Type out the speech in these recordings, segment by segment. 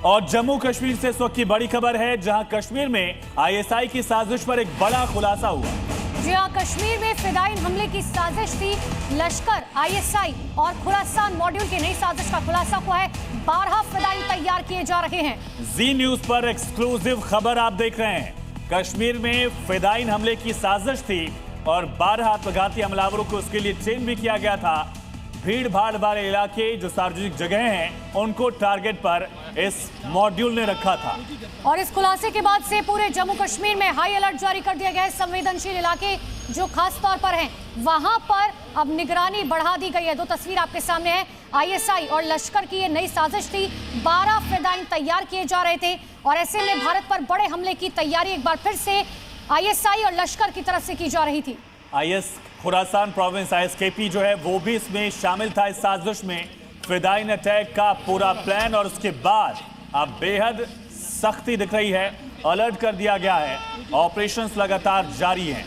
और जम्मू कश्मीर से इस वक्त की बड़ी खबर है, जहां कश्मीर में आईएसआई की साजिश पर एक बड़ा खुलासा हुआ। जी हां, कश्मीर में फिदाइन हमले की साजिश थी। लश्कर, आईएसआई और खुरासान मॉड्यूल की नई साजिश का खुलासा हुआ है। 12 फिदाइन तैयार किए जा रहे हैं। जी न्यूज पर एक्सक्लूसिव खबर आप देख रहे हैं। कश्मीर में फिदाइन हमले की साजिश थी और 12 आत्मघाती हमलावरों को उसके लिए ट्रेन भी किया गया था। भीड़ भाड़ वाले इलाके जो सार्वजनिक जगह हैं, उनको टारगेट पर इस मॉड्यूल ने रखा था। और इस खुलासे के बाद से पूरे जम्मू कश्मीर में हाई अलर्ट जारी कर दिया गया है। संवेदनशील इलाके जो खास तौर पर हैं, वहां पर अब निगरानी बढ़ा दी गई है। दो तस्वीर आपके सामने है। आईएसआई और लश्कर की ये नई साजिश थी। 12 फिदाइन तैयार किए जा रहे थे और ऐसे में भारत पर बड़े हमले की तैयारी एक बार फिर से आईएसआई और लश्कर की तरफ से की जा रही थी। खुरासान प्रोविंस आईएसकेपी जो है वो भी इसमें शामिल था। इस साजिश में फिदाइन अटैक का पूरा प्लान और उसके बाद अब बेहद सख्ती दिख रही है। अलर्ट कर दिया गया है। ऑपरेशंस लगातार जारी हैं।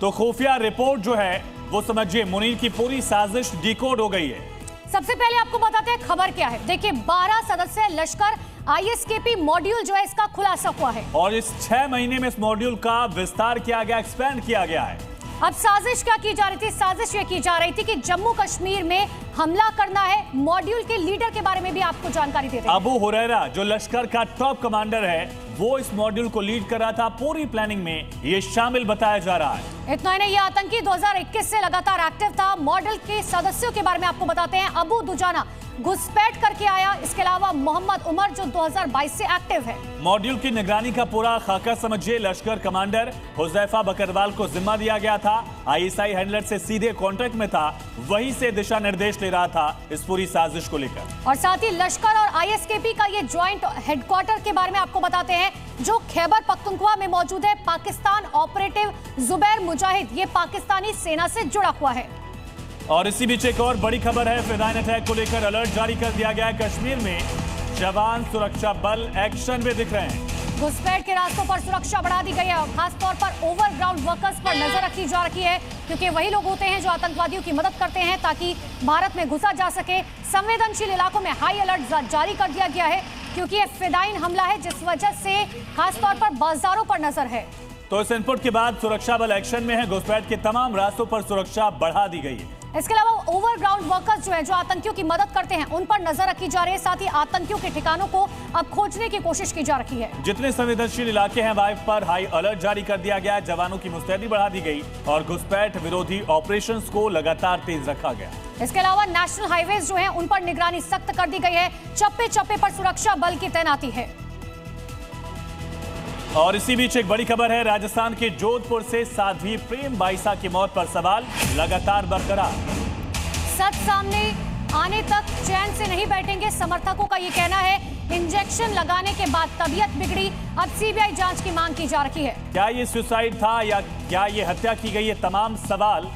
तो खुफिया रिपोर्ट जो है वो समझिए मुनीर की पूरी साजिश डिकोड हो गई है। सबसे पहले आपको बताते हैं खबर क्या है। देखिए, 12 सदस्य लश्कर आईएसकेपी मॉड्यूल जो है इसका खुलासा हुआ है और इस 6 महीने में इस मॉड्यूल का विस्तार किया गया, एक्सपेंड किया गया है। अब साजिश क्या की जा रही थी? साजिश ये की जा रही थी कि जम्मू कश्मीर में हमला करना है। मॉड्यूल के लीडर के बारे में भी आपको जानकारी देते हैं। अबू हुरैरा जो लश्कर का टॉप कमांडर है, वो इस मॉड्यूल को लीड कर रहा था। पूरी प्लानिंग में ये शामिल बताया जा रहा है। इतना ही नहीं, ये आतंकी 2021 से लगातार एक्टिव था। मॉड्यूल के सदस्यों के बारे में आपको बताते हैं। अबू दुजाना घुसपैठ करके आया। इसके अलावा मोहम्मद उमर जो 2022 से एक्टिव है। मॉड्यूल की निगरानी का पूरा खाका समझिए। लश्कर कमांडर हुज़ैफा बकरवाल को जिम्मा दिया गया था। आईएसआई हैंडलर से सीधे कॉन्ट्रैक्ट में था, वहीं से दिशा निर्देश ले रहा था इस पूरी साजिश को लेकर। और साथ ही लश्कर और आईएसकेपी का ये ज्वाइंट हेडक्वार्टर के बारे में आपको बताते हैं, जो खैबर पख्तूनख्वा में मौजूद है। पाकिस्तान ऑपरेटिव जुबैर मुजाहिद ये पाकिस्तानी सेना से जुड़ा हुआ है। और इसी बीच एक और बड़ी खबर है। फिदाइन अटैक को लेकर अलर्ट जारी कर दिया गया है। कश्मीर में जवान सुरक्षा बल एक्शन में दिख रहे हैं। घुसपैठ के रास्तों पर सुरक्षा बढ़ा दी गई है और खासतौर पर ओवरग्राउंड वर्कर्स पर नजर रखी जा रही है, क्योंकि वही लोग होते हैं जो आतंकवादियों की मदद करते हैं ताकि भारत में घुसा जा सके। संवेदनशील इलाकों में हाई अलर्ट जारी कर दिया गया है, क्योंकि ये फिदाइन हमला है, जिस वजह से खासतौर पर बाजारों पर नजर है। तो इस इनपुट के बाद सुरक्षा बल एक्शन में है। घुसपैठ के तमाम रास्तों पर सुरक्षा बढ़ा दी गई है। इसके अलावा ओवरग्राउंड वर्कर्स जो है, जो आतंकियों की मदद करते हैं, उन पर नजर रखी जा रही है। साथ ही आतंकियों के ठिकानों को अब खोजने की कोशिश की जा रही है। जितने संवेदनशील इलाके हैं वहां पर हाई अलर्ट जारी कर दिया गया है। जवानों की मुस्तैदी बढ़ा दी गई और घुसपैठ विरोधी ऑपरेशंस को लगातार तेज रखा गया। इसके अलावा नेशनल हाईवेज जो है, उन पर निगरानी सख्त कर दी गई है। चप्पे चप्पे पर सुरक्षा बल की तैनाती है। और इसी बीच एक बड़ी खबर है। राजस्थान के जोधपुर से साध्वी प्रेम बाईसा की मौत पर सवाल लगातार बरकरार। सच सामने आने तक चैन से नहीं बैठेंगे, समर्थकों का ये कहना है। इंजेक्शन लगाने के बाद तबीयत बिगड़ी, अब सीबीआई जांच की मांग की जा रही है। क्या ये सुसाइड था या क्या ये हत्या की गई? ये तमाम सवाल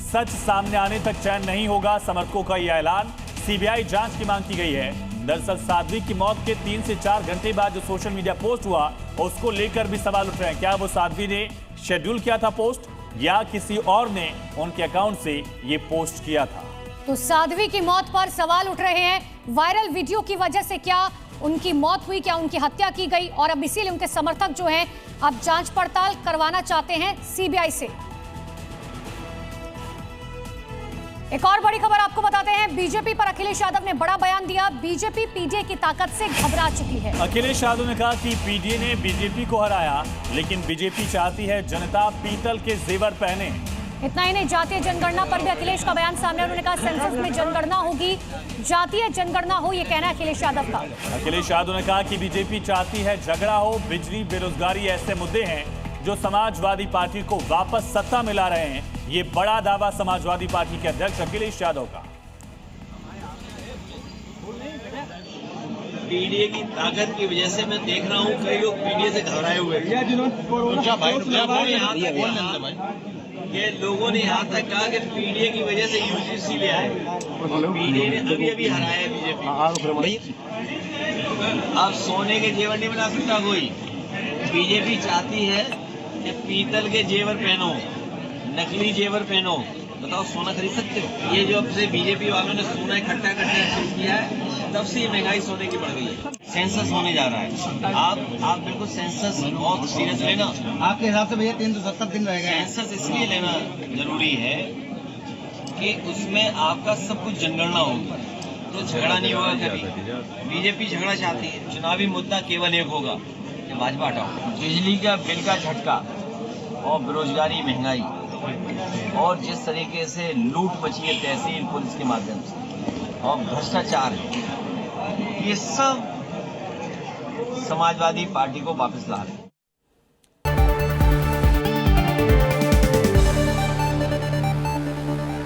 सच सामने आने तक चैन नहीं होगा, समर्थकों का ये ऐलान। सीबीआई जांच की मांग की गई है। दरअसल साध्वी की मौत के 3 से 4 घंटे बाद जो सोशल मीडिया पोस्ट हुआ, उसको लेकर भी सवाल उठ रहे हैं। क्या वो साध्वी ने शेड्यूल किया था पोस्ट या किसी और ने उनके अकाउंट से ये पोस्ट किया था? तो साध्वी की मौत पर सवाल उठ रहे हैं। वायरल वीडियो की वजह से क्या उनकी मौत हुई, क्या उनकी हत्या की गई? और अब इसीलिए उनके समर्थक जो हैं अब जांच पड़ताल करवाना चाहते हैं सीबीआई से। एक और बड़ी खबर आपको बताते हैं। बीजेपी पर अखिलेश यादव ने बड़ा बयान दिया। बीजेपी पीडीए की ताकत से घबरा चुकी है। अखिलेश यादव ने कहा कि पीडीए ने बीजेपी को हराया, लेकिन बीजेपी चाहती है जनता पीतल के जेवर पहने। इतना ही नहीं, जातीय जनगणना पर भी अखिलेश का बयान सामने। उन्होंने कहा सेंसस में जनगणना होगी, जातीय जनगणना हो, ये कहना है अखिलेश यादव का। अखिलेश यादव ने कहा कि बीजेपी चाहती है झगड़ा हो। बिजली, बेरोजगारी ऐसे मुद्दे हैं जो समाजवादी पार्टी को वापस सत्ता मिला रहे हैं। ये बड़ा दावा समाजवादी पार्टी के अध्यक्ष अखिलेश यादव का। पीडीए की ताकत की वजह से मैं देख रहा हूँ कई लोग पीडीए से घबराए हुए ये लोगों ने यहाँ तक कहा कि पीडीए की वजह से यूजीसी ले आए। पीडीए ने अभी अभी हराया बीजेपी। अब सोने के जेवर नहीं बना सकता कोई। बीजेपी चाहती है कि पीतल के जेवर पहनो, नकली जेवर पहनो, बताओ सोना खरीद सकते हो? ये जो अब से बीजेपी वालों ने सोना इकट्ठा करना शुरू किया है, तब से ये महंगाई सोने की बढ़ गई है। सेंसस होने जा रहा है, आप बिल्कुल सेंसस बहुत सीरियस लेना। आपके हिसाब से भैया 370 दिन रह गए। सेंसस इसलिए लेना जरूरी है कि उसमें आपका सब कुछ जनगणना होगी, तो झगड़ा नहीं होगा कभी। बीजेपी झगड़ा चाहती है, चुनावी मुद्दा केवल एक होगा कि भाजपा हटाओ। बिजली का बिल का झटका और बेरोजगारी, महंगाई और जिस तरीके से लूट मची है तहसील पुलिस के माध्यम से और भ्रष्टाचार है, ये सब समाजवादी पार्टी को वापस ला रहे हैं।